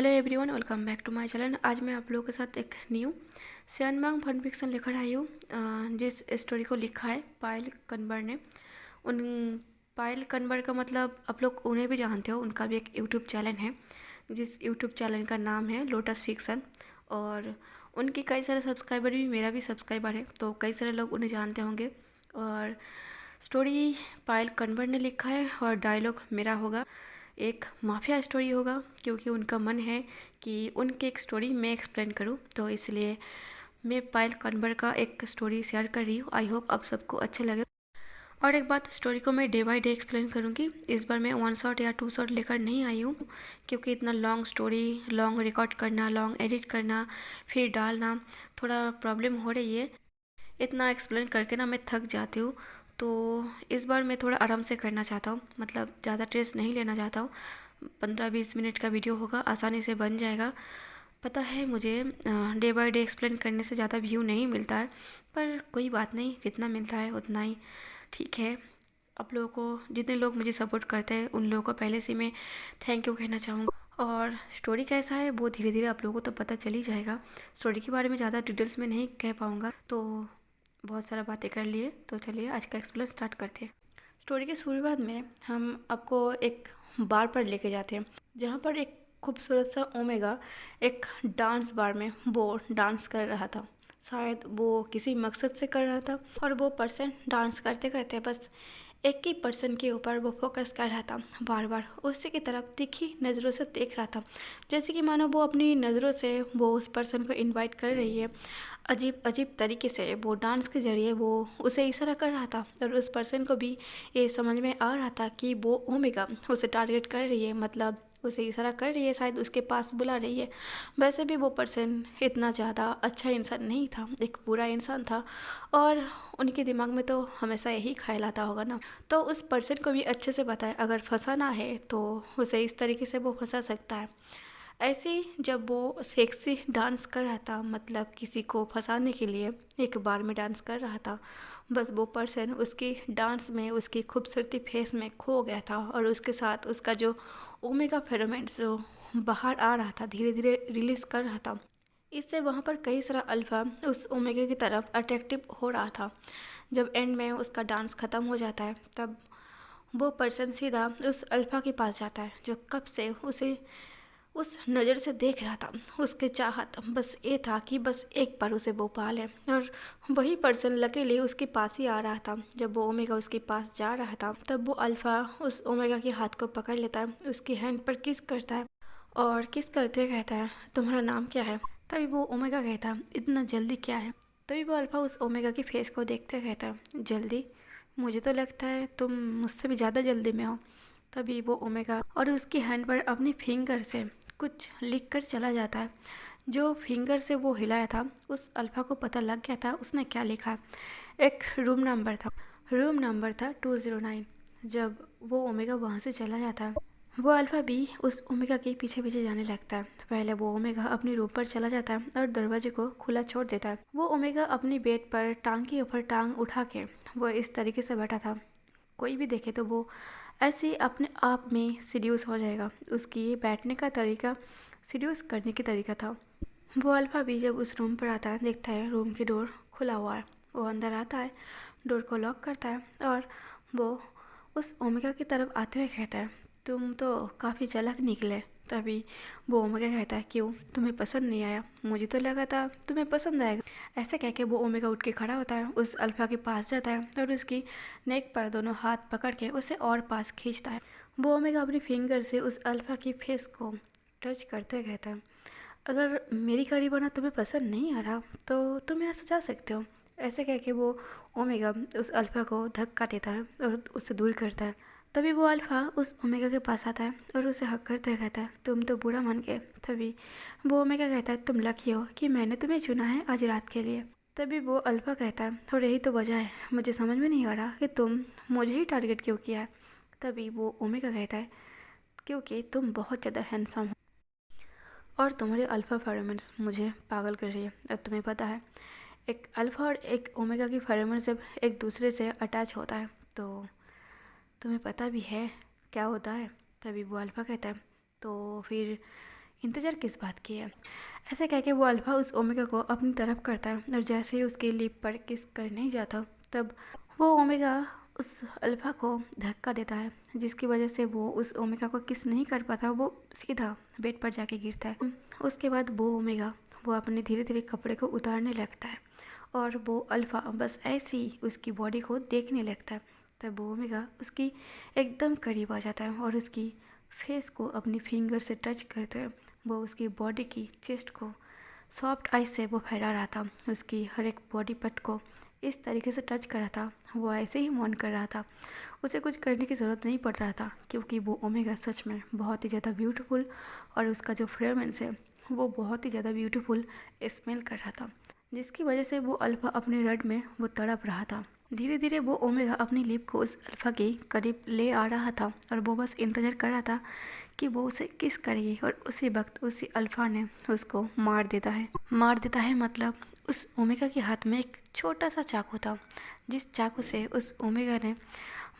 Hello everyone, welcome back to my channel. आज मैं आप लोगों के साथ एक न्यू सियानमांग फन फिक्शन लेकर आई हूँ, जिस स्टोरी को लिखा है पायल कन्वर ने। उन पायल कन्वर का मतलब आप लोग उन्हें भी जानते हो, उनका भी एक यूट्यूब चैनल है जिस यूट्यूब चैनल का नाम है लोटस फिक्शन। और उनके कई सारे सब्सक्राइबर भी, मेरा भी सब्सक्राइबर है, तो कई सारे लोग उन्हें जानते होंगे। और स्टोरी पायल कन्वर ने लिखा है और डायलॉग मेरा होगा। एक माफिया स्टोरी होगा क्योंकि उनका मन है कि उनकी एक स्टोरी मैं एक्सप्लेन करूं, तो इसलिए मैं पायल कन्वर का एक स्टोरी शेयर कर रही हूँ। आई होप आप सबको अच्छा लगे। और एक बात, स्टोरी को मैं डे बाय डे एक्सप्लेन करूँगी। इस बार मैं 1 शॉट या 2 शॉट लेकर नहीं आई हूँ क्योंकि इतना लॉन्ग स्टोरी, लॉन्ग रिकॉर्ड करना, लॉन्ग एडिट करना, फिर डालना, थोड़ा प्रॉब्लम हो रही है। इतना एक्सप्लेन करके ना मैं थक जाती हूँ। तो इस बार मैं थोड़ा आराम से करना चाहता हूँ, मतलब ज़्यादा स्ट्रेस नहीं लेना चाहता हूँ। 15-20 मिनट का वीडियो होगा, आसानी से बन जाएगा। पता है मुझे डे बाय डे एक्सप्लेन करने से ज़्यादा व्यू नहीं मिलता है, पर कोई बात नहीं, जितना मिलता है उतना ही ठीक है। आप लोगों को, जितने लोग मुझे सपोर्ट करते हैं उन लोगों को पहले से मैं थैंक यू कहना चाहूँगा। और स्टोरी कैसा है वो धीरे धीरे आप लोगों को तो पता चल ही जाएगा। स्टोरी के बारे में ज़्यादा डिटेल्स में नहीं कह पाऊँगा, तो बहुत सारा बातें कर लिए, तो चलिए आज का एक्सप्लेन स्टार्ट करते हैं। स्टोरी की शुरुआत में हम आपको एक बार पर लेके जाते हैं जहाँ पर एक खूबसूरत सा ओमेगा एक डांस बार में वो डांस कर रहा था। शायद वो किसी मकसद से कर रहा था और वो पर्सन डांस करते करते बस एक ही पर्सन के ऊपर वो फोकस कर रहा था, बार बार उसी की तरफ तीखी नज़रों से देख रहा था, जैसे कि मानो वो अपनी नज़रों से वो उस पर्सन को इनवाइट कर रही है। अजीब अजीब तरीके से वो डांस के ज़रिए वो उसे इशारा कर रहा था और उस पर्सन को भी ये समझ में आ रहा था कि वो ओमेगा उसे टारगेट कर रही है, मतलब उसे इशारा कर रही है, शायद उसके पास बुला रही है। वैसे भी वो पर्सन इतना ज़्यादा अच्छा इंसान नहीं था, एक बुरा इंसान था और उनके दिमाग में तो हमेशा यही ख्याल आता होगा ना। तो उस पर्सन को भी अच्छे से पता है अगर फंसाना है तो उसे इस तरीके से वो फंसा सकता है। ऐसे ही जब वो सेक्सी डांस कर रहा था, मतलब किसी को फंसाने के लिए एक बार में डांस कर रहा था, बस वो पर्सन उसकी डांस में, उसकी खूबसूरती फेस में खो गया था और उसके साथ उसका जो ओमेगा फेरोमेंट्स जो बाहर आ रहा था, धीरे धीरे रिलीज कर रहा था। इससे वहाँ पर कई सारा अल्फा उस ओमेगा की तरफ अट्रैक्टिव हो रहा था। जब एंड में उसका डांस ख़त्म हो जाता है तब वो पर्सन सीधा उस अल्फा के पास जाता है जो कब से उसे उस नज़र से देख रहा था। उसके चाहत बस ये था कि बस एक बार उसे वो पा ले, और वही पर्सन लकीली उसके पास ही आ रहा था। जब वो ओमेगा उसके पास जा रहा था तब वो अल्फ़ा उस ओमेगा के हाथ को पकड़ लेता है, उसकी हैंड पर किस करता है और किस करते हुए कहता है तुम्हारा नाम क्या है। तभी वो ओमेगा कहता है इतना जल्दी क्या है। तभी वो अल्फ़ा उस ओमेगा की फेस को देखते हुए कहता है जल्दी, मुझे तो लगता है तुम मुझसे भी ज़्यादा जल्दी में हो। तभी वो ओमेगा और उसकी हैंड पर अपनी फिंगर से कुछ लिख कर चला जाता है। जो फिंगर से वो हिलाया था उस अल्फ़ा को पता लग गया था उसने क्या लिखा है। एक रूम नंबर था 209। जब वो ओमेगा वहाँ से चला जाता है वो अल्फ़ा भी उस ओमेगा के पीछे पीछे जाने लगता है। पहले वो ओमेगा अपनी रूम पर चला जाता है और दरवाजे को खुला छोड़ देता है। वो ओमेगा अपनी बेड पर टांग के ऊपर टांग उठा के वो इस तरीके से बैठा था, कोई भी देखे तो वो ऐसे ही अपने आप में सीड्यूस हो जाएगा। उसकी बैठने का तरीका सीड्यूस करने की तरीका था। वो अल्फ़ा भी जब उस रूम पर आता है देखता है रूम की डोर खुला हुआ है। वो अंदर आता है, डोर को लॉक करता है और वो उस ओमेगा की तरफ आते हुए कहता है तुम तो काफ़ी चालाक निकले। तभी वो ओमेगा कहता है क्यों, तुम्हें पसंद नहीं आया? मुझे तो लगा था तुम्हें पसंद आएगा। ऐसे कह के वो ओमेगा उठ के खड़ा होता है, उस अल्फ़ा के पास जाता है और उसकी नेक पर दोनों हाथ पकड़ के उसे और पास खींचता है। वो ओमेगा अपनी फिंगर से उस अल्फ़ा की फेस को टच करते हुए कहता है अगर मेरी करीब आना तुम्हें पसंद नहीं आ रहा तो तुम यहाँ से जा सकते हो। ऐसे कह के वो ओमेगा उस अल्फ़ा को धक्का देता है और उससे दूर करता है। तभी वो अल्फ़ा उस ओमेगा के पास आता है और उसे हक करते हुए कहता है तुम तो बुरा मान गए। तभी वो ओमेगा कहता है तुम लकी हो कि मैंने तुम्हें चुना है आज रात के लिए। तभी वो अल्फ़ा कहता है और यही तो वजह है, मुझे समझ में नहीं आ रहा कि तुम मुझे ही टारगेट क्यों किया है। तभी वो ओमेगा कहता है क्योंकि तुम बहुत ज़्यादा हैंडसम हो और तुम्हारे अल्फ़ा फेरोमोन्स मुझे पागल कर रही है। और तुम्हें पता है एक अल्फ़ा और एक ओमेगा की फेरोमोन जब एक दूसरे से अटैच होता है तो तुम्हें पता भी है क्या होता है। तभी वो अल्फ़ा कहता है तो फिर इंतज़ार किस बात की है। ऐसे कह के वो अल्फ़ा उस ओमेगा को अपनी तरफ करता है और जैसे ही उसके लिप पर किस करने ही जाता तब वो ओमेगा उस अल्फ़ा को धक्का देता है, जिसकी वजह से वो उस ओमेगा को किस नहीं कर पाता, वो सीधा बेड पर जाके गिरता है। उसके बाद वो ओमेगा वो अपने धीरे धीरे कपड़े को उतारने लगता है और वो अल्फ़ा बस ऐसे ही उसकी बॉडी को देखने लगता है। तब वो ओमेगा उसकी एकदम करीब आ जाता है और उसकी फेस को अपनी फिंगर से टच करते हुए वो उसकी बॉडी की चेस्ट को सॉफ्ट आइज से वो फैला रहा था, उसकी हर एक बॉडी पार्ट को इस तरीके से टच कर रहा था। वो ऐसे ही मौन कर रहा था, उसे कुछ करने की ज़रूरत नहीं पड़ रहा था, क्योंकि वो ओमेगा सच में बहुत ही ज़्यादा ब्यूटीफुल और उसका जो फ्रेगरेंस है वो बहुत ही ज़्यादा ब्यूटीफुल स्मेल कर रहा था, जिसकी वजह से वो अल्फ़ा अपने रड में वो तड़प रहा था। धीरे धीरे वो ओमेगा अपनी लिप को उस अल्फ़ा के करीब ले आ रहा था और वो बस इंतज़ार कर रहा था कि वो उसे किस करेगी, और उसी वक्त उसी अल्फ़ा ने उसको मार देता है मतलब उस ओमेगा के हाथ में एक छोटा सा चाकू था, जिस चाकू से उस ओमेगा ने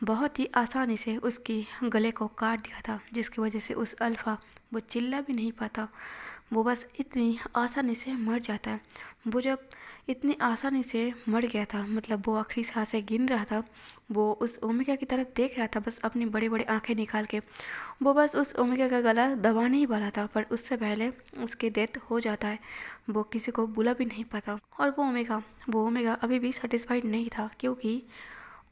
बहुत ही आसानी से उसकी गले को काट दिया था, जिसकी वजह से उस अल्फ़ा वो चिल्ला भी नहीं पाता, वो बस इतनी आसानी से मर जाता है। वो जब इतनी आसानी से मर गया था, मतलब वो आखिरी सांस से गिन रहा था, वो उस ओमेगा की तरफ देख रहा था बस अपनी बड़ी बड़ी आंखें निकाल के। वो बस उस ओमेगा का गला दबाने ही वाला था, पर उससे पहले उसकी डेथ हो जाता है। वो किसी को बुला भी नहीं पाता और वो ओमेगा अभी भी सेटिस्फाइड नहीं था, क्योंकि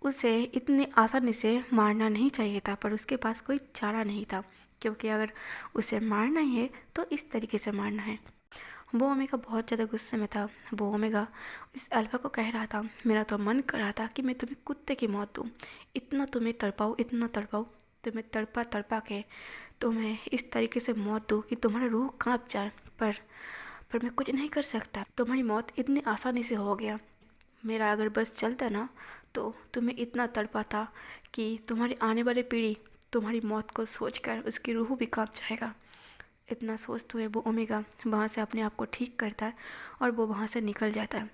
उसे इतनी आसानी से मारना नहीं चाहिए था, पर उसके पास कोई चारा नहीं था, क्योंकि अगर उसे मारना ही है तो इस तरीके से मारना है। वो ओमेगा बहुत ज़्यादा गुस्से में था। वो ओमेगा इस अल्फा को कह रहा था, मेरा तो मन कर रहा था कि मैं तुम्हें कुत्ते की मौत दूँ, इतना तुम्हें तड़पाऊँ, तुम्हें तड़पा तड़पा के तुम्हें इस तरीके से मौत दूँ कि तुम्हारा रूह काँप जाए, पर मैं कुछ नहीं कर सकता। तुम्हारी मौत इतनी आसानी से हो गया। मेरा अगर बस चलता ना तो तुम्हें इतना तड़पाता कि तुम्हारी आने वाली पीढ़ी तुम्हारी मौत को सोचकर उसकी रूह भी काँप जाएगा। इतना सोचते हुए वो ओमेगा वहाँ से अपने आप को ठीक करता है और वो वहाँ से निकल जाता है।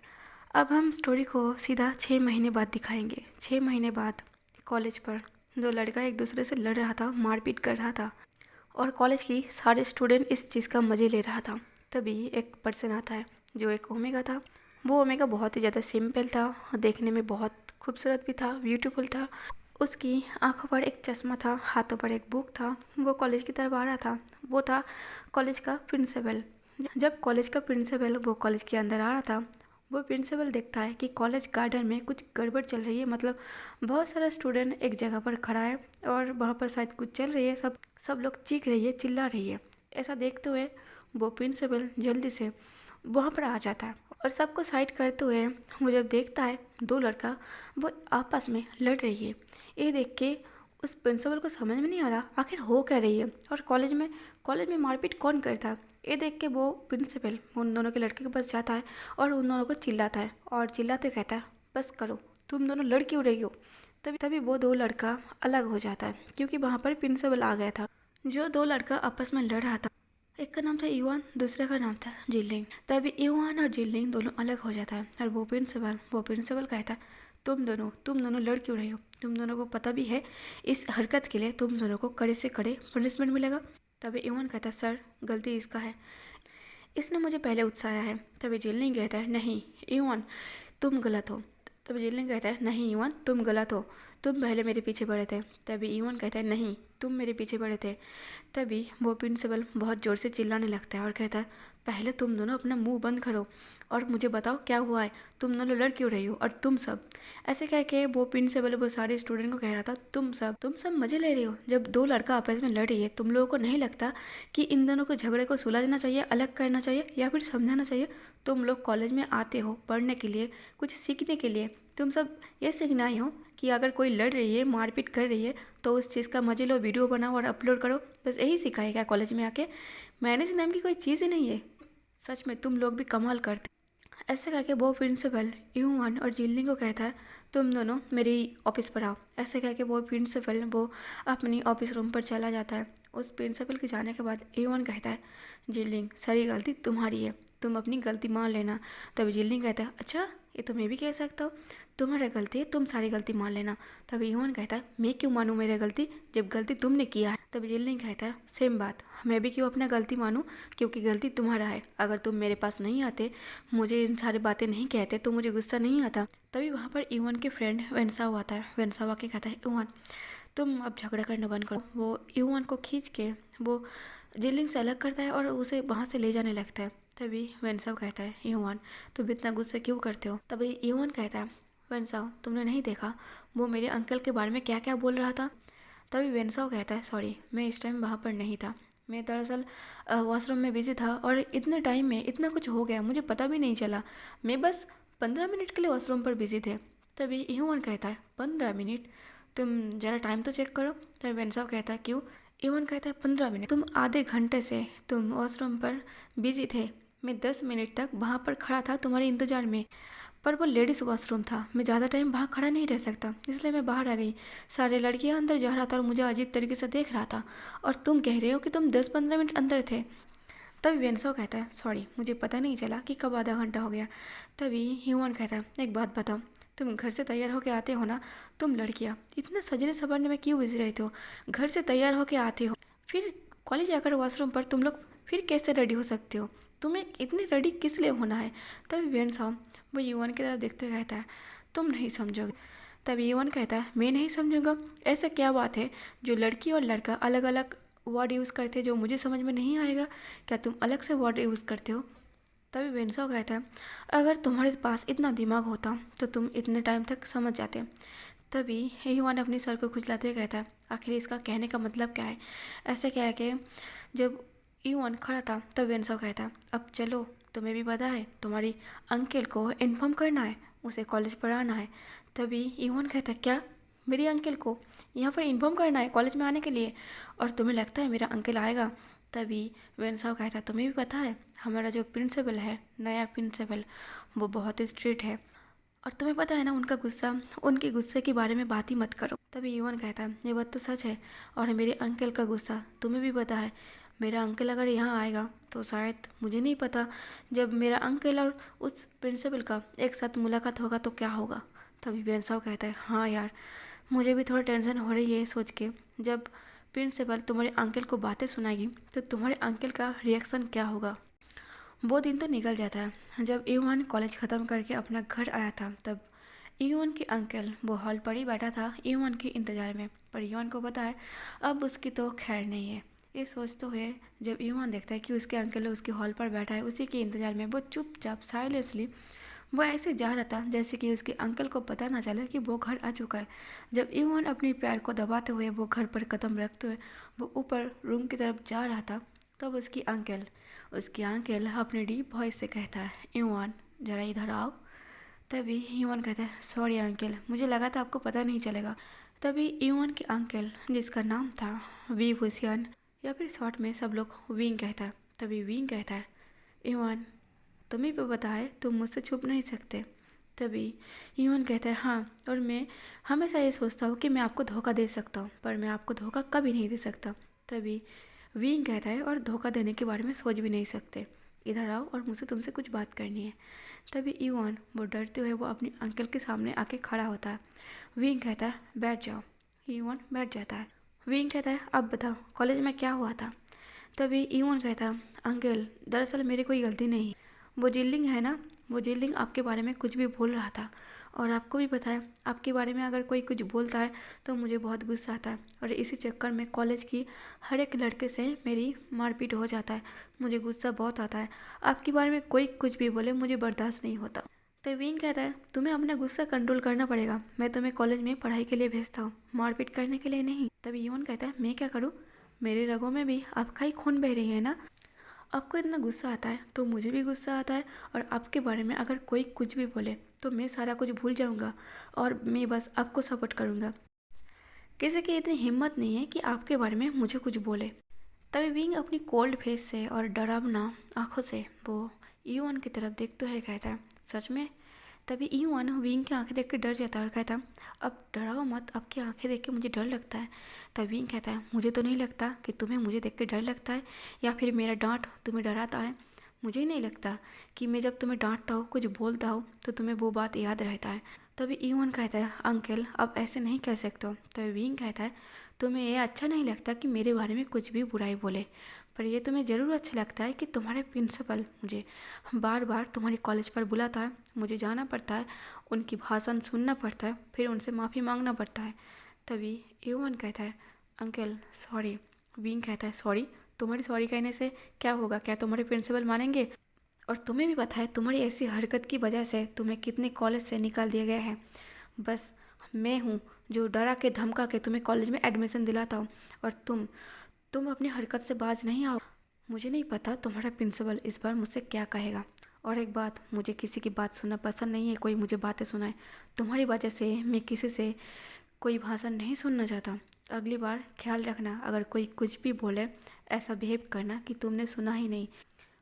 अब हम स्टोरी को सीधा 6 महीने बाद दिखाएंगे। 6 महीने बाद कॉलेज पर दो लड़का एक दूसरे से लड़ रहा था, मारपीट कर रहा था, और कॉलेज की सारे स्टूडेंट इस चीज़ का मज़े ले रहा था। तभी एक पर्सन आता है जो एक ओमेगा था। वो ओमेगा बहुत ही ज़्यादा सिंपल था, देखने में बहुत खूबसूरत भी था, ब्यूटीफुल था। उसकी आंखों पर एक चश्मा था, हाथों पर एक बुक था। वो कॉलेज की तरफ आ रहा था। वो था कॉलेज का प्रिंसिपल। जब कॉलेज का प्रिंसिपल वो कॉलेज के अंदर आ रहा था, वो प्रिंसिपल देखता है कि कॉलेज गार्डन में कुछ गड़बड़ चल रही है, मतलब बहुत सारा स्टूडेंट एक जगह पर खड़ा है और वहाँ पर शायद कुछ चल रही है, सब लोग चीख रही है, चिल्ला रही है। ऐसा देखते हुए वो प्रिंसिपल जल्दी से वहाँ पर आ जाता है और सबको साइड करते हुए वो जब देखता है दो लड़का वो आपस में लड़ रही है। ये देख के उस प्रिंसिपल को समझ में नहीं आ रहा आखिर हो क्या रही है, और कॉलेज में मारपीट कौन करता है। ये देख के वो प्रिंसिपल उन दोनों के लड़के के पास जाता है और उन दोनों को चिल्लाता है, और चिल्लाते कहता है, बस करो, तुम दोनों लड़ क्यों रही हो। तभी वो दो लड़का अलग हो जाता है, क्योंकि वहाँ पर प्रिंसिपल आ गया था। जो दो लड़का आपस में लड़ रहा था, एक का नाम था युवान, दूसरे का नाम था जिलिंग। तभी युवान और जिलिंग दोनों अलग हो जाता है और वो प्रिंसिपल कहता है, तुम दोनों लड़ क्यों रही हो, तुम दोनों को पता भी है इस हरकत के लिए तुम दोनों को कड़े से कड़े पनिशमेंट मिलेगा। तभी युवान कहता है, सर गलती इसका है, इसने मुझे पहले उकसाया है। तभी जिलिंग कहता है, नहीं युवान तुम गलत हो। तभी जिलिंग कहता है, नहीं युवान तुम गलत हो, तुम पहले मेरे पीछे पड़े थे। तभी युवान कहता है, नहीं तुम मेरे पीछे पड़े थे। तभी वो प्रिंसिपल बहुत ज़ोर से चिल्लाने लगता है और कहता है, पहले तुम दोनों अपना मुंह बंद करो और मुझे बताओ क्या हुआ है, तुम दोनों लड़ क्यों रही हो, और तुम सब। ऐसे कह के वो प्रिंसिपल वो सारे स्टूडेंट को कह रहा था, तुम सब मज़े ले रहे हो। जब दो लड़का आपस में लड़ रही है, तुम लोगों को नहीं लगता कि इन दोनों को झगड़े को सुलझना चाहिए, अलग करना चाहिए या फिर समझाना चाहिए। तुम लोग कॉलेज में आते हो पढ़ने के लिए, कुछ सीखने के लिए, तुम सब ये सीखना ही हो कि अगर कोई लड़ रही है, मारपीट कर रही है, तो उस चीज़ का मजे लो, वीडियो बनाओ और अपलोड करो, बस यही सिखाएगा कॉलेज में आके। मैनेज नाम की कोई चीज़ ही नहीं है। सच में तुम लोग भी कमाल करते। ऐसे कह के वो प्रिंसिपल यूवन और जिलिंग को कहता है, तुम दोनों मेरी ऑफिस पर आओ। ऐसे कह के वो प्रिंसिपल वो अपनी ऑफिस रूम पर चला जाता है। उस प्रिंसिपल के जाने के बाद यूवन कहता है, जिलिंग सारी गलती तुम्हारी है, तुम अपनी गलती मान लेना। तभी जिलिंग कहता है अच्छा ये तो मैं भी कह सकता हूँ, तुम्हारा गलती है, तुम सारी गलती मान लेना। तभी ईवान कहता है मैं क्यों मानूँ मेरी गलती जब गलती तुमने किया है। तभी जिलिंग कहता है सेम बात, मैं भी क्यों अपना गलती मानूँ, क्योंकि गलती तुम्हारा है। अगर तुम मेरे पास नहीं आते, मुझे इन सारी बातें नहीं कहते तो मुझे गुस्सा नहीं आता। तभी वहाँ पर ईवान के फ्रेंड वेनसाओ आता है। वेनसाओ आके कहता है ईवान तुम अब झगड़ा करना बंद करो। वो ईवान को खींच के वो जिलिंग से अलग करता है और उसे वहाँ से ले जाने लगता है। तभी वेनसाओ कहता है ईवान तुम इतना गुस्सा क्यों करते हो। तभी ईवान कहता है वेनसाओ तुमने नहीं देखा वो मेरे अंकल के बारे में क्या क्या बोल रहा था। तभी वेनसाओ कहता है सॉरी मैं इस टाइम वहाँ पर नहीं था, मैं दरअसल वॉशरूम में बिजी था और इतने टाइम में इतना कुछ हो गया मुझे पता भी नहीं चला, मैं बस 15 मिनट के लिए वॉशरूम पर बिजी थे। तभी ईवान कहता है 15 मिनट, तुम ज़रा टाइम तो चेक करो। तभी वेनसाओ कहता है क्यों। ईवान कहता है 15 मिनट, तुम आधे घंटे से तुम वॉशरूम पर बिजी थे, मैं 10 मिनट तक वहाँ पर खड़ा था तुम्हारे इंतज़ार में, पर वो लेडीज़ वॉशरूम था, मैं ज़्यादा टाइम वहाँ खड़ा नहीं रह सकता इसलिए मैं बाहर आ गई। सारे लड़कियाँ अंदर जा रहा था और मुझे अजीब तरीके से देख रहा था, और तुम कह रहे हो कि तुम 10-15 मिनट अंदर थे। तभी वेनसाओ कहता है सॉरी मुझे पता नहीं चला कि कब आधा घंटा हो गया। तभी ह्यूमन कहता है एक बात बताओ, तुम घर से तैयार होके आते हो ना, तुम लड़कियाँ इतना सजने संवरने में क्यों बिजी रहते हो, घर से तैयार होके आते हो फिर कॉलेज जाकर वॉशरूम पर तुम लोग फिर कैसे रेडी हो सकते हो, तुम्हें इतनी रेडी किस लिए होना है। तभी वेनसाओ वो ह्यूमन की तरफ देखते हुए कहता है तुम नहीं समझोगे। तभी ह्यूमन कहता है मैं नहीं समझूंगा, ऐसा क्या बात है जो लड़की और लड़का अलग अलग वर्ड यूज़ करते हैं जो मुझे समझ में नहीं आएगा, क्या तुम अलग से वर्ड यूज़ करते हो। तभी वेनसाओ कहता है अगर तुम्हारे पास इतना दिमाग होता तो तुम इतने टाइम तक समझ जाते। तभी ह्यूमन अपनी सर को खुजलाते हुए कहता है आखिर इसका कहने का मतलब क्या है। ऐसे क्या है कि जब ह्यूमन खड़ा था तब वेनसाओ कहता है अब चलो, तुम्हें भी पता है तुम्हारी अंकल को इन्फॉर्म करना है, उसे कॉलेज पढ़ाना है। तभी ह्यूमन कहता है क्या, मेरी अंकल को यहाँ पर इन्फॉर्म करना है कॉलेज में आने के लिए, और तुम्हें लगता है मेरा अंकल आएगा। तभी वेनसाओ कहता है तुम्हें भी पता है हमारा जो प्रिंसिपल है, नया प्रिंसिपल, वो बहुत ही स्ट्रिक्ट है, और तुम्हें पता है ना उनका गुस्सा, उनके गुस्से के बारे में बात ही मत करो। तभी ह्यूमन कहता है ये बात तो सच है, और मेरे अंकल का गुस्सा तुम्हें भी पता है, मेरा अंकल अगर यहाँ आएगा तो शायद, मुझे नहीं पता, जब मेरा अंकल और उस प्रिंसिपल का एक साथ मुलाकात होगा तो क्या होगा। तभी वेनसाओ कहता है हाँ यार, मुझे भी थोड़ा टेंशन हो रही है सोच के, जब प्रिंसिपल तुम्हारे अंकल को बातें सुनाएगी तो तुम्हारे अंकल का रिएक्शन क्या होगा। वो दिन तो निकल जाता है। जब ईवान कॉलेज ख़त्म करके अपना घर आया था तब ईवान के अंकल वो हॉल पर ही बैठा था ईवान के इंतज़ार में, पर ईवान को पता है अब उसकी तो खैर नहीं है। ये सोचते हुए जब ईवान देखता है कि उसके अंकल उसके हॉल पर बैठा है उसी के इंतज़ार में, वो चुपचाप साइलेंसली वो ऐसे जा रहा था जैसे कि उसके अंकल को पता ना चले कि वो घर आ चुका है। जब ईवान अपने पैर को दबाते हुए वो घर पर कदम रखते हुए वो ऊपर रूम की तरफ जा रहा था तब उसकी अंकल अपने डीप वॉइस से कहता है ईवान ज़रा इधर आओ। तभी ईवान कहता है सॉरी अंकल, मुझे लगा था आपको पता नहीं चलेगा। तभी ईवान के अंकल जिसका नाम था वी हुसैन, या फिर शॉर्ट में सब लोग विंग कहता है, तभी विंग कहता है ईवान तुम्हें भी पता है तुम मुझसे छुप नहीं सकते। तभी ईवान कहता है हाँ, और मैं हमेशा ये सोचता हूँ कि मैं आपको धोखा दे सकता हूँ, पर मैं आपको धोखा कभी नहीं दे सकता। तभी विंग कहता है और धोखा देने के बारे में सोच भी नहीं सकते, इधर आओ और मुझसे तुमसे कुछ बात करनी है। तभी ईवान वो डरते हुए वो अपने अंकल के सामने आके खड़ा होता है। विंग कहता है बैठ जाओ। ईवान बैठ जाता है। विंग कहता है अब बताओ कॉलेज में क्या हुआ था। तभी ईवान कहता है अंकल दरअसल मेरी कोई गलती नहीं, वो जिलिंग है ना, वो जिलिंग आपके बारे में कुछ भी बोल रहा था, और आपको भी पता है आपके बारे में अगर कोई कुछ बोलता है तो मुझे बहुत गुस्सा आता है, और इसी चक्कर में कॉलेज की हर एक लड़के से मेरी मारपीट हो जाता है, मुझे गुस्सा बहुत आता है, आपके बारे में कोई कुछ भी बोले मुझे बर्दाश्त नहीं होता। तो विंग कहता है तुम्हें अपना गुस्सा कंट्रोल करना पड़ेगा, मैं तुम्हें कॉलेज में पढ़ाई के लिए भेजता हूँ, मारपीट करने के लिए नहीं। तभी यून कहता है मैं क्या करूँ, मेरे रगों में भी आपका ही खून बह रही है ना, आपको इतना गुस्सा आता है तो मुझे भी गुस्सा आता है, और आपके बारे में अगर कोई कुछ भी बोले तो मैं सारा कुछ भूल जाऊंगा और मैं बस आपको सपोर्ट करूंगा, किसी की इतनी हिम्मत नहीं है कि आपके बारे में मुझे कुछ बोले। तभी विंग अपनी कोल्ड फेस से और डरावना आंखों से वो ईवान की तरफ देखते हुए कहता है सच में। तभी ईवान विंग की आंखें देख के डर जाता है और कहता है अब डराओ मत, आपकी आंखें देख के मुझे डर लगता है। तभी विंग कहता है मुझे तो नहीं लगता कि तुम्हें मुझे देख के डर लगता है या फिर मेरा डांट तुम्हें डराता है, मुझे नहीं लगता कि मैं जब तुम्हें डांटता हूँ, कुछ बोलता हूँ, तो तुम्हें वो बात याद रहता है। तभी ईवन कहता है, अंकल आप ऐसे नहीं कह सकते हो। तभी विंग कहता है, तुम्हें ये अच्छा नहीं लगता कि मेरे बारे में कुछ भी बुराई बोले, पर यह तुम्हें ज़रूर अच्छा लगता है कि तुम्हारे प्रिंसिपल मुझे बार बार तुम्हारे कॉलेज पर बुलाता है, मुझे जाना पड़ता है, उनकी भाषण सुनना पड़ता है, फिर उनसे माफ़ी मांगना पड़ता है। तभी ईवन कहता है, अंकल सॉरी। विंग कहता है, सॉरी? तुम्हारी सॉरी कहने से क्या होगा? क्या तुम्हारे प्रिंसिपल मानेंगे? और तुम्हें भी पता है तुम्हारी ऐसी हरकत की वजह से तुम्हें कितने कॉलेज से निकाल दिया गया है। बस मैं हूँ जो डरा के धमका के तुम्हें कॉलेज में एडमिशन दिलाता हूँ, और तुम अपनी हरकत से बाज नहीं आओ। मुझे नहीं पता तुम्हारा प्रिंसिपल इस बार मुझसे क्या कहेगा। और एक बात, मुझे किसी की बात सुनना पसंद नहीं है, कोई मुझे बातें सुनाए। तुम्हारी वजह से मैं किसी से कोई भाषण नहीं सुनना चाहता। अगली बार ख्याल रखना, अगर कोई कुछ भी बोले ऐसा बिहेव करना कि तुमने सुना ही नहीं।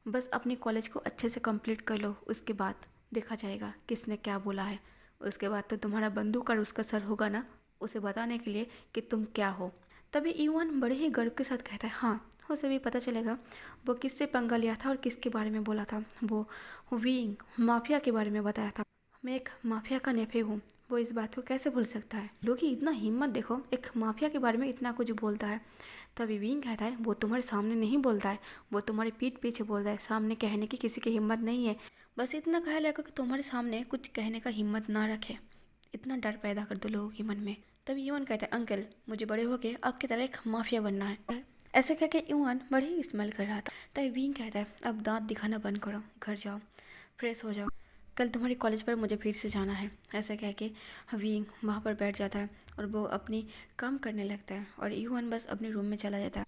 बस अपनी कॉलेज को अच्छे से कंप्लीट कर लो, उसके बाद देखा जाएगा किसने क्या बोला है। उसके बाद तो तुम्हारा बंदूक और उसका सर होगा ना, उसे बताने के लिए कि तुम क्या हो। तभी ईवन बड़े ही गर्व के साथ कहता है, हाँ उसे भी पता चलेगा वो किससे पंगा लिया था और किसके बारे में बोला था। वो विंग माफिया के बारे में बताया था। मैं एक माफिया का नेफे हूँ, वो इस बात को कैसे भूल सकता है? लोग ही इतना हिम्मत देखो, एक माफिया के बारे में इतना कुछ बोलता है। तभी विंग कहता है, वो तुम्हारे सामने नहीं बोलता है, वो तुम्हारी पीठ पीछे बोलता है, सामने कहने की किसी की हिम्मत नहीं है। बस इतना ख्याल रखो कि तुम्हारे सामने कुछ कहने का हिम्मत ना रखे। इतना डर पैदा कर दो लोगों के मन में। तभी यून कहता है, अंकल मुझे बड़े होके आपकी तरह एक माफिया बनना है। ऐसे कह के यून बड़ी ही स्मेल कर रहा था। तभी विंग कहता है, अब दांत दिखाना बंद करो, घर जाओ, फ्रेश हो जाओ, कल तुम्हारे कॉलेज पर मुझे फिर से जाना है। ऐसा कह के विंग वहाँ पर बैठ जाता है और वो अपनी काम करने लगता है, और यून बस अपने रूम में चला जाता है।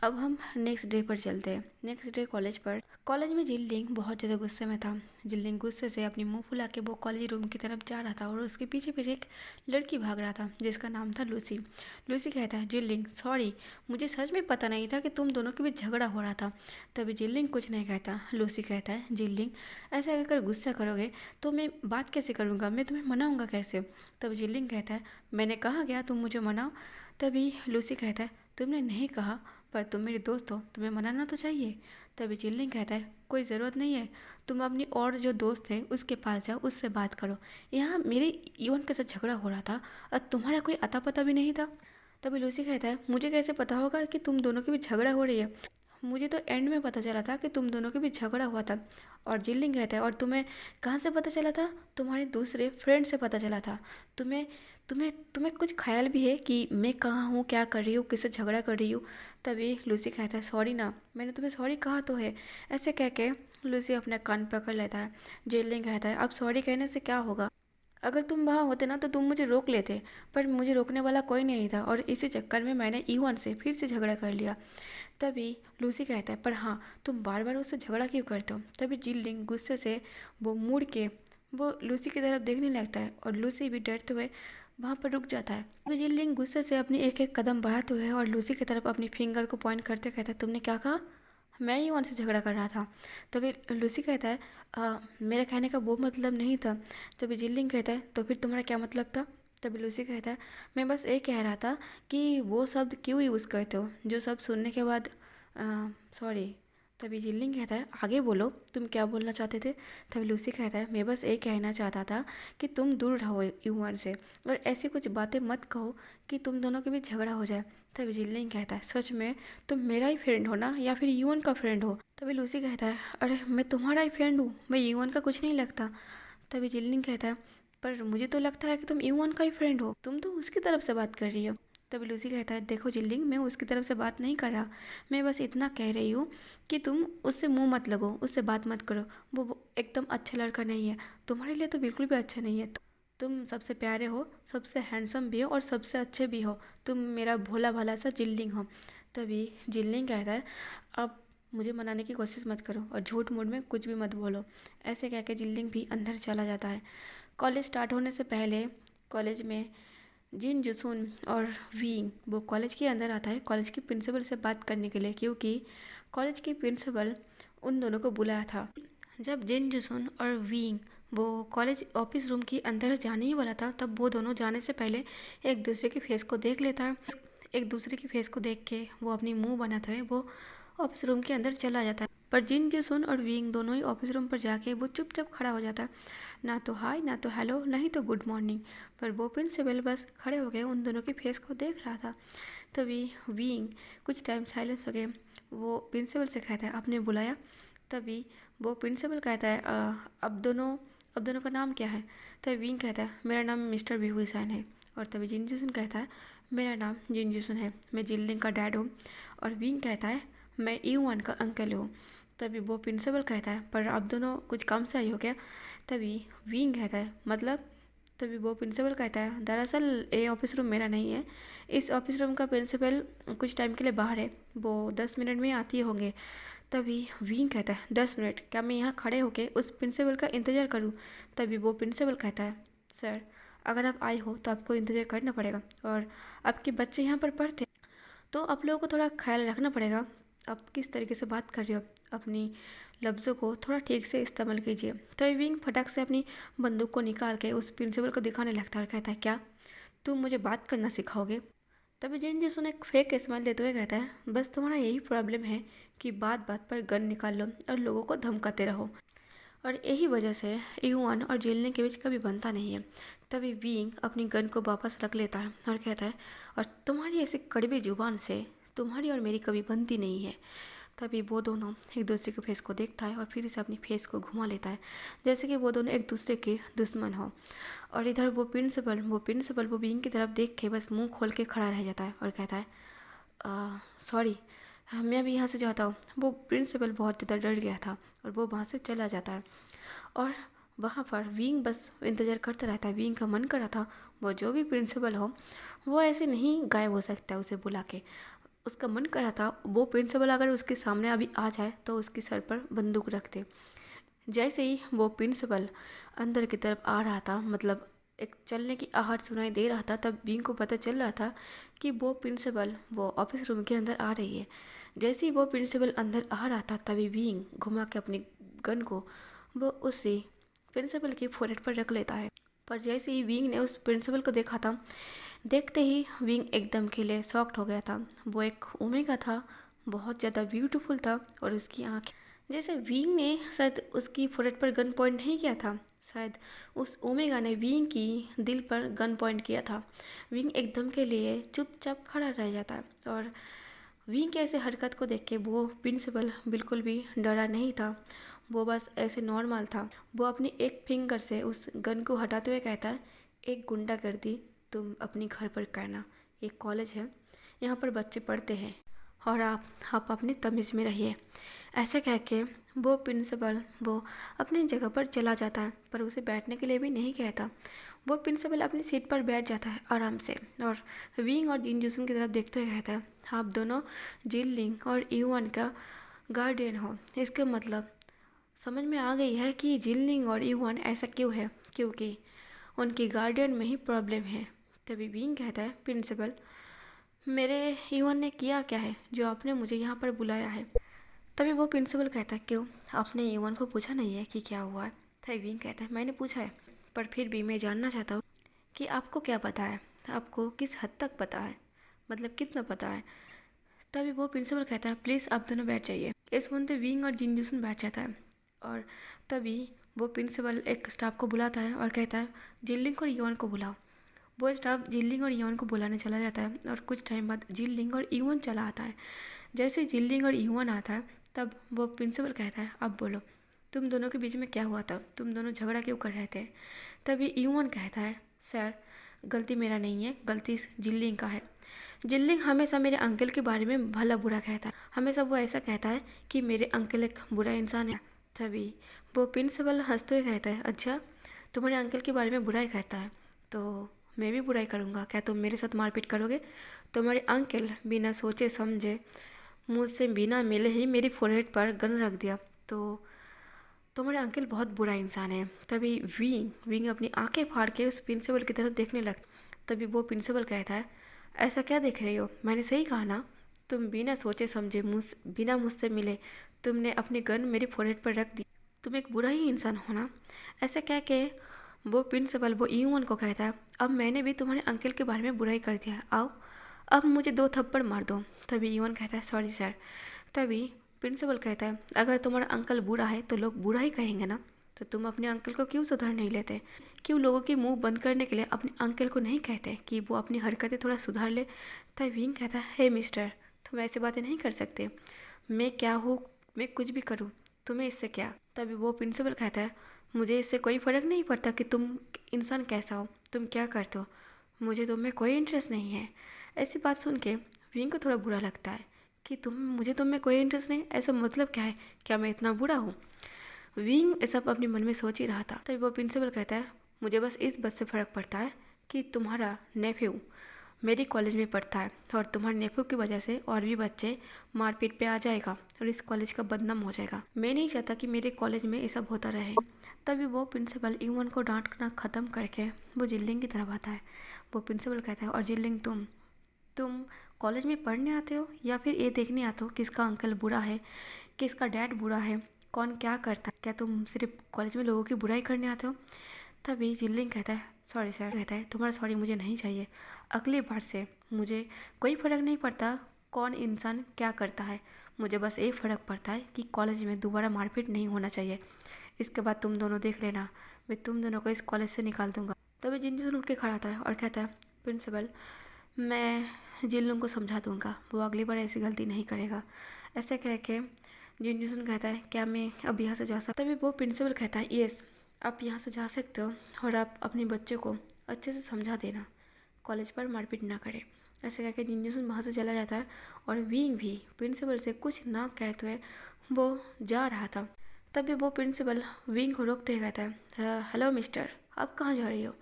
अब हम नेक्स्ट डे पर चलते हैं। नेक्स्ट डे कॉलेज पर। कॉलेज में जिल्लिंग बहुत ज़्यादा गुस्से में था। जिल्लिंग गुस्से से अपनी मुंह फुला के वो कॉलेज रूम की तरफ जा रहा था, और उसके पीछे पीछे एक लड़की भाग रहा था जिसका नाम था लूसी। लूसी कहता है, जिल्लिंग सॉरी, मुझे सच में पता नहीं था कि तुम दोनों के बीच झगड़ा हो रहा था। तभी जिल्लिंग कुछ नहीं कहता। लूसी कहता है, जिल्लिंग ऐसा अगर गुस्सा करोगे तो मैं बात कैसे करूँगा, मैं तुम्हें मनाऊँगा कैसे? तभी जिल्लिंग कहता है, मैंने कहा क्या तुम मुझे मनाओ? तभी लूसी कहता है, तुमने नहीं कहा, पर तुम मेरे दोस्त हो, तुम्हें मनाना तो चाहिए। तभी जिल्लिंग कहता है, कोई ज़रूरत नहीं है, तुम अपनी और जो दोस्त है उसके पास जाओ, उससे बात करो। यहाँ मेरे ईवन के साथ झगड़ा हो रहा था और तुम्हारा कोई अता पता भी नहीं था। तभी लूसी कहता है, मुझे कैसे पता होगा कि तुम दोनों के बीच झगड़ा हो रही है? मुझे तो एंड में पता चला था कि तुम दोनों के बीच झगड़ा हुआ था। और जिल्लिंग कहता है, और तुम्हें कहाँ से पता चला था? तुम्हारे दूसरे फ्रेंड से पता चला था। तुम्हें तुम्हें तुम्हें कुछ ख्याल भी है कि मैं कहाँ हूँ, क्या कर रही हूँ, किससे झगड़ा कर रही हूँ? तभी लूसी कहता है, सॉरी ना, मैंने तुम्हें सॉरी कहा तो है। ऐसे कह के लूसी अपना कान पकड़ लेता है। जिल्लिंग कहता है, अब सॉरी कहने से क्या होगा? अगर तुम वहाँ होते ना तो तुम मुझे रोक लेते, पर मुझे रोकने वाला कोई नहीं था, और इसी चक्कर में मैंने ईवन से फिर से झगड़ा कर लिया। तभी लूसी कहता है, पर हाँ तुम बार बार उससे झगड़ा क्यों करते हो? तभी जिल्लिंग गुस्से से वो मुड़ के वो लूसी की तरफ देखने लगता है, और लूसी भी डरते हुए वहाँ पर रुक जाता है। तभी जिल्लिंग गुस्से से अपनी एक एक कदम बढ़ाते हुए और लूसी की तरफ अपनी फिंगर को पॉइंट करते कहता है, तुमने क्या कहा? मैं ही उनसे झगड़ा कर रहा था। तभी लूसी कहता है, मेरा कहने का वो मतलब नहीं था। तभी जिल्लिंग कहता है, तो फिर तुम्हारा क्या मतलब था? तभी लूसी कहता है, मैं बस ये कह रहा था कि वो शब्द क्यों यूज़ करते हो, जो शब्द सुनने के बाद सॉरी। तभी जिल्लिंग कहता है, आगे बोलो, तुम क्या बोलना चाहते थे? तभी लूसी कहता है, मैं बस ये कहना चाहता था कि तुम दूर रहो यूवन से, और ऐसी कुछ बातें मत कहो कि तुम दोनों के बीच झगड़ा हो जाए। तभी जिल्लिंग कहता है, सच में तुम मेरा ही फ्रेंड हो ना, या फिर यूवन का फ्रेंड हो? तभी लूसी कहता है, अरे मैं तुम्हारा ही फ्रेंड हूँ, मैं यूवन का कुछ नहीं लगता। तभी जिल्लिंग कहता है, पर मुझे तो लगता है कि तुम यूवन का ही फ्रेंड हो, तुम तो उसकी तरफ से बात कर रही हो। तभी लूसी कहता है, देखो जिल्लिंग, मैं उसकी तरफ से बात नहीं कर रहा, मैं बस इतना कह रही हूँ कि तुम उससे मुंह मत लगो, उससे बात मत करो। वो एकदम अच्छा लड़का नहीं है, तुम्हारे लिए तो बिल्कुल भी अच्छा नहीं है। तुम सबसे प्यारे हो, सबसे हैंडसम भी हो, और सबसे अच्छे भी हो, तुम मेरा भोला भाला सा जिल्लिंग हो। तभी जिल्लिंग कहता है, अब मुझे मनाने की कोशिश मत करो, और झूठ मूठ में कुछ भी मत बोलो। ऐसे कह के जिल्लिंग भी अंदर चला जाता है। कॉलेज स्टार्ट होने से पहले कॉलेज में जिन जुसून और विंग वो कॉलेज के अंदर आता है कॉलेज की प्रिंसिपल से बात करने के लिए, क्योंकि कॉलेज की प्रिंसिपल उन दोनों को बुलाया था। जब जिन जुसून और विंग वो कॉलेज ऑफिस रूम के अंदर जाने ही वाला था, तब वो दोनों जाने से पहले एक दूसरे के फेस को देख लेता है। एक दूसरे के फेस को देख के वो अपनी मुंह बनाते हुए वो ऑफिस रूम के अंदर चला जाता है। पर जिन जिसुन और विंग दोनों ही ऑफिस रूम पर जाके वो चुपचाप खड़ा हो जाता है। ना तो हाय, ना तो हेलो, नहीं तो गुड मॉर्निंग। पर वो प्रिंसिपल बस खड़े हो गए उन दोनों के फेस को देख रहा था। तभी विंग कुछ टाइम साइलेंस हो गए। वो प्रिंसिपल से कहता है आपने बुलाया? तभी वो प्रिंसिपल कहता है अब दोनों का नाम क्या है? तभी विंग कहता है मेरा नाम मिस्टर विहुईसान है। और तभी जिन जिसुन कहता है मेरा नाम जिन जिसुन है, मैं जिनलिंग का डैड हूँ। और विंग कहता है मैं ईवान का अंकल हूँ। तभी वो प्रिंसिपल कहता है पर आप दोनों कुछ काम से आई हो क्या? तभी विंग कहता है मतलब? तभी वो प्रिंसिपल कहता है दरअसल ये ऑफिस रूम मेरा नहीं है, इस ऑफिस रूम का प्रिंसिपल कुछ टाइम के लिए बाहर है, वो 10 मिनट में आती होंगे। तभी विंग कहता है 10 मिनट? क्या मैं यहाँ खड़े होके उस प्रिंसिपल का इंतज़ार करूँ? तभी वो प्रिंसिपल कहता है सर, अगर आप आई हो तो आपको इंतज़ार करना पड़ेगा, और आपके बच्चे यहाँ पर पढ़ते हैं तो आप लोगों को थोड़ा ख्याल रखना पड़ेगा। आप किस तरीके से बात कर रहे हो, अपनी लफ्ज़ों को थोड़ा ठीक से इस्तेमाल कीजिए। तो विंग फटाक से अपनी बंदूक को निकाल के उस प्रिंसिपल को दिखाने लगता है और कहता है क्या तुम मुझे बात करना सिखाओगे? तभी जिन जिसने एक फेक स्माइल देते हुए कहता है बस तुम्हारा यही प्रॉब्लम है कि बात बात पर गन निकाल लो और लोगों को धमकाते रहो, और यही वजह से यूआन और जेलने के बीच कभी बनता नहीं है। तभी विंग अपनी गन को वापस रख लेता है और कहता है और तुम्हारी ऐसी कड़वी जुबान से तुम्हारी और मेरी कभी बनती नहीं है। तभी वो दोनों एक दूसरे के फेस को देखता है और फिर से अपनी फेस को घुमा लेता है जैसे कि वो दोनों एक दूसरे के दुश्मन हो। और इधर वो प्रिंसिपल वो विंग की तरफ देख के बस मुंह खोल के खड़ा रह जाता है और कहता है सॉरी, मैं भी यहाँ से जाता हूँ। वो प्रिंसिपल बहुत ज़्यादा डर गया था और वो वहाँ से चला जाता है। और वहाँ पर विंग बस इंतज़ार करता रहता है। विंग का मन कर रहा था वो जो भी प्रिंसिपल हो वो ऐसे नहीं गायब हो सकता है उसे बुला के। उसका मन कर रहा था वो प्रिंसिपल अगर उसके सामने अभी आ जाए तो उसके सर पर बंदूक रख दे। जैसे ही वो प्रिंसिपल अंदर की तरफ आ रहा था, मतलब एक चलने की आहट सुनाई दे रहा था, तब विंग को पता चल रहा था कि वो प्रिंसिपल वो ऑफिस रूम के अंदर आ रही है। जैसे ही वो प्रिंसिपल अंदर आ रहा था तभी विंग घुमा के अपनी गन को वो उसी प्रिंसिपल की फोrehead पर रख लेता है। पर जैसे ही विंग ने उस प्रिंसिपल को देखा था, देखते ही विंग एकदम के लिए शॉक्ड हो गया था। वो एक ओमेगा था, बहुत ज़्यादा ब्यूटीफुल था, और उसकी आँख जैसे विंग ने शायद उसकी फोrehead पर गन पॉइंट नहीं किया था, शायद उस ओमेगा ने विंग की दिल पर गन पॉइंट किया था। विंग एकदम के लिए चुपचाप खड़ा रह जाता है, और विंग के ऐसे हरकत को देख के वो प्रिंसिपल बिल्कुल भी डरा नहीं था, वो बस ऐसे नॉर्मल था। वो अपनी एक फिंगर से उस गन को हटाते हुए कहता है एक गुंडागर्दी तुम अपनी घर पर करना, एक कॉलेज है, यहाँ पर बच्चे पढ़ते हैं और आप अपनी तमीज़ में रहिए। ऐसे कह के वो प्रिंसिपल वो अपनी जगह पर चला जाता है, पर उसे बैठने के लिए भी नहीं कहता। वो प्रिंसिपल अपनी सीट पर बैठ जाता है आराम से, और विंग और जिन जिसुन की तरफ देखते हुए कहता है आप दोनों जिनलिंग और ईवान का गार्डियन हो। इसका मतलब समझ में आ गई है कि जिनलिंग और ईवान ऐसा क्यों है, क्योंकि उनकी गार्डियन में ही प्रॉब्लम है। तभी विंग कहता है प्रिंसिपल मेरे ईवान ने किया क्या है जो आपने मुझे यहाँ पर बुलाया है? तभी वो प्रिंसिपल कहता है क्यों, आपने ईवान को पूछा नहीं है कि क्या हुआ है? तभी विंग कहता है मैंने पूछा है, पर फिर भी मैं जानना चाहता हूँ कि आपको क्या पता है, आपको किस हद तक पता है, मतलब कितना पता है। तभी वो प्रिंसिपल कहता है प्लीज़ आप दोनों बैठ जाइए। इस सुनते विंग और जिन जिसुन बैठ जाता है, और तभी वो प्रिंसिपल एक स्टाफ को बुलाता है और कहता है जिनलिंग और ईवान को बुलाओ। वो स्टाफ जिनलिंग और ईवान को बुलाने चला जाता है, और कुछ टाइम बाद जिनलिंग और ईवान चला आता है। जैसे जिनलिंग और ईवान आता है तब वो प्रिंसिपल कहता है अब बोलो तुम दोनों के बीच में क्या हुआ था, तुम दोनों झगड़ा क्यों कर रहे थे? तभी ईवान कहता है सर गलती मेरा नहीं है, गलती इस जिनलिंग का है। जिनलिंग हमेशा मेरे अंकल के बारे में भला बुरा कहता है, हमेशा वो ऐसा कहता है कि मेरे अंकल एक बुरा इंसान है। तभी वो प्रिंसिपल हंसते हुए कहता है अच्छा तुम्हारे अंकल के बारे में बुराई कहता है तो मैं भी बुराई करूँगा, क्या तुम मेरे साथ मारपीट करोगे? तुम्हारे अंकल बिना सोचे समझे मुझसे बिना मिले ही मेरी फोरहेड पर गन रख दिया, तो तुम्हारे अंकल बहुत बुरा इंसान है। तभी विंग अपनी आंखें फाड़ के उस प्रिंसिपल की तरफ देखने लगता। तभी वो प्रिंसिपल कहता है ऐसा क्या देख रही हो, मैंने सही कहा ना, तुम बिना सोचे समझे बिना मुझसे मिले तुमने अपनी गन मेरी फोरहेड पर रख दी, तुम एक बुरा ही इंसान हो ना। ऐसा कह के वो प्रिंसिपल वो ईवान को कहता है अब मैंने भी तुम्हारे अंकल के बारे में बुराई कर दिया, आओ अब मुझे 2 थप्पड़ मार दो। तभी ईवान कहता है सॉरी सर। तभी प्रिंसिपल कहता है अगर तुम्हारा अंकल बुरा है तो लोग बुरा ही कहेंगे ना, तो तुम अपने अंकल को क्यों सुधार नहीं लेते? क्यों लोगों की मुंह बंद करने के लिए अपने अंकल को नहीं कहते कि वो अपनी हरकतें थोड़ा सुधार ले? तब विंग कहता है हे मिस्टर, तुम ऐसी बातें नहीं कर सकते। मैं क्या हूँ, मैं कुछ भी करूँ, तुम्हें इससे क्या? तभी वो प्रिंसिपल कहता है मुझे इससे कोई फ़र्क नहीं पड़ता कि तुम इंसान कैसा हो, तुम क्या करते हो, मुझे तुम में कोई इंटरेस्ट नहीं है। ऐसी बात सुन के विंग को थोड़ा बुरा लगता है कि तुम में कोई इंटरेस्ट नहीं, ऐसा मतलब क्या है? क्या मैं इतना बुरा हूँ? विंग ऐसा अपने मन में सोच ही रहा था। तभी वो प्रिंसिपल कहता है मुझे बस इस बात से फ़र्क पड़ता है कि तुम्हारा नेफ्यू मेरी कॉलेज में पढ़ता है और तुम्हारे नेफ्यू की वजह से और भी बच्चे मारपीट पे आ जाएगा और इस कॉलेज का बदनाम हो जाएगा। मैं नहीं चाहता कि मेरे कॉलेज में ये सब होता रहे। तभी वो प्रिंसिपल ईवन को डांटना ख़त्म करके वो जिल्लिंग की तरफ आता है। वो प्रिंसिपल कहता है और जिल्लिंग तुम कॉलेज में पढ़ने आते हो या फिर ये देखने आते हो किसका अंकल बुरा है, किसका डैड बुरा है, कौन क्या करता है? क्या तुम सिर्फ कॉलेज में लोगों की बुराई करने आते हो? तभी जिल्लिंग कहता है सॉरी सर, कहता है तुम्हारा सॉरी मुझे नहीं चाहिए। अगली बार से मुझे कोई फ़र्क नहीं पड़ता कौन इंसान क्या करता है, मुझे बस ये फ़र्क पड़ता है कि कॉलेज में दोबारा मारपीट नहीं होना चाहिए। इसके बाद तुम दोनों देख लेना, मैं तुम दोनों को इस कॉलेज से निकाल दूंगा। तभी जिनजुन उठ के खड़ा था और कहता है प्रिंसिपल मैं जिल्लुंग को समझा दूंगा, वो अगली बार ऐसी गलती नहीं करेगा। ऐसे कह के जिनजुन कहता है क्या मैं अब यहाँ से जा सकता? तभी वो प्रिंसिपल कहता है यस, आप यहाँ से जा सकते हो और आप अपने बच्चे को अच्छे से समझा देना, कॉलेज पर मारपीट ना करे। ऐसे कहकर जिनजुन वहाँ से चला जाता है और विंग भी प्रिंसिपल से कुछ ना कहते हुए वो जा रहा था। तभी वो प्रिंसिपल विंग को रोकते हुए कहता है हेलो मिस्टर, आप कहाँ जा रही हो?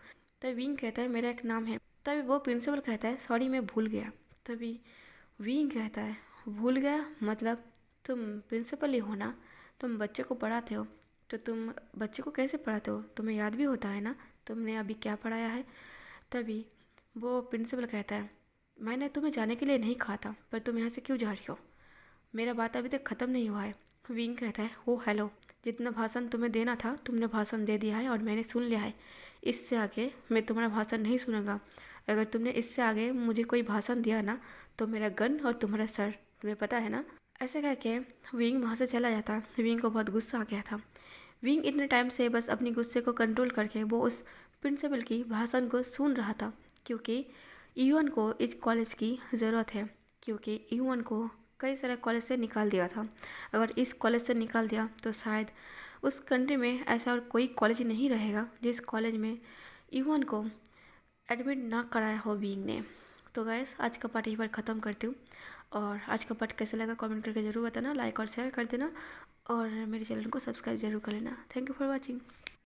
तभी विंग कहता है मेरा एक नाम है। तभी वो प्रिंसिपल कहता है सॉरी मैं भूल गया। तभी विंग कहता है भूल गया मतलब तुम प्रिंसिपल ही हो ना, तुम बच्चे को पढ़ाते हो तो तुम बच्चे को कैसे पढ़ाते हो, तुम्हें याद भी होता है ना तुमने अभी क्या पढ़ाया है? तभी वो प्रिंसिपल कहता है मैंने तुम्हें जाने के लिए नहीं कहा था, पर तुम यहाँ से क्यों जा रही हो? मेरा बात अभी तक ख़त्म नहीं हुआ है। विंग कहता है ओ हेलो, जितना भाषण तुम्हें देना था तुमने भाषण दे दिया है और मैंने सुन लिया है, इससे आगे मैं तुम्हारा भाषण नहीं सुनूंगा। अगर तुमने इससे आगे मुझे कोई भाषण दिया ना तो मेरा गन और तुम्हारा सर, तुम्हें पता है ना? ऐसे कह के विंग वहाँ से चला जाता। विंग को बहुत गुस्सा आ गया था। विंग इतने टाइम से बस अपनी गुस्से को कंट्रोल करके वो उस प्रिंसिपल की भाषण को सुन रहा था, क्योंकि ईवन को इस कॉलेज की ज़रूरत है, क्योंकि ईवन को कई सारे कॉलेज से निकाल दिया था। अगर इस कॉलेज से निकाल दिया तो शायद उस कंट्री में ऐसा और कोई कॉलेज नहीं रहेगा जिस कॉलेज में ईवन को एडमिट ना कराया हो विंग ने। तो गैस आज का पार्ट यहीं पर ख़त्म करती हूँ, और आज का पार्ट कैसा लगा कमेंट करके ज़रूर बताना, लाइक और शेयर कर देना और मेरे चैनल को सब्सक्राइब जरूर कर लेना। Thank you for watching.